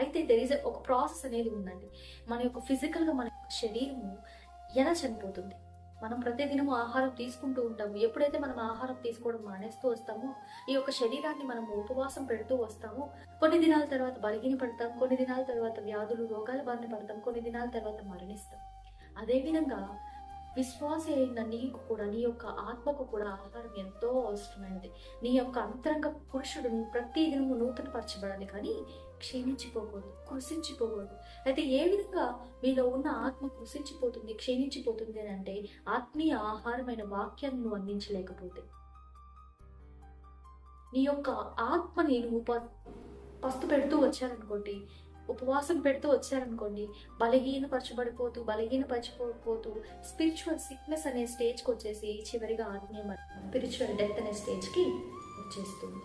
అయితే there is ఒక process అనేది ఉందండి. మన యొక్క ఫిజికల్గా మన యొక్క శరీరము ఎలా చనిపోతుంది. మనం ప్రతిదినం ఆహారం తీసుకుంటూ ఉంటాము. ఎప్పుడైతే మనం ఆహారం తీసుకోవడం మానేస్తూ వస్తామో, ఈ యొక్క శరీరాన్ని మనం ఉపవాసం పెడుతూ వస్తామో, కొన్ని దినాల తర్వాత బలహీన పడతాం, కొన్ని దినాల తర్వాత వ్యాధులు రోగాల బారిన పడతాం, కొన్ని దినాల తర్వాత మరణిస్తాం. అదేవిధంగా విశ్వాస అయిన నీకు కూడా, నీ యొక్క ఆత్మకు కూడా ఆహారం ఎంతో అవసరమైనది. నీ యొక్క అంతరంగ పురుషుడు ప్రతిదినము నూతన పరచబడాలి, కానీ క్షీణించిపోకూడదు, కృషించిపోకూడదు. అయితే ఏ విధంగా మీలో ఉన్న ఆత్మ కృషించిపోతుంది, క్షీణించిపోతుంది అని అంటే, ఆత్మీయ ఆహారమైన వాక్యాన్ని నువ్వు అందించలేకపోతే. నీ యొక్క ఆత్మని నువ్వు పస్తు పెడుతూ వచ్చారనుకోండి, ఉపవాసం పెడుతూ వచ్చారనుకోండి, బలహీనపరచబడిపోతూ స్పిరిచువల్ సిక్నెస్ అనే స్టేజ్కి వచ్చేసి చివరిగా ఆత్మీయ స్పిరిచువల్ డెత్ అనే స్టేజ్కి వచ్చేస్తుంది.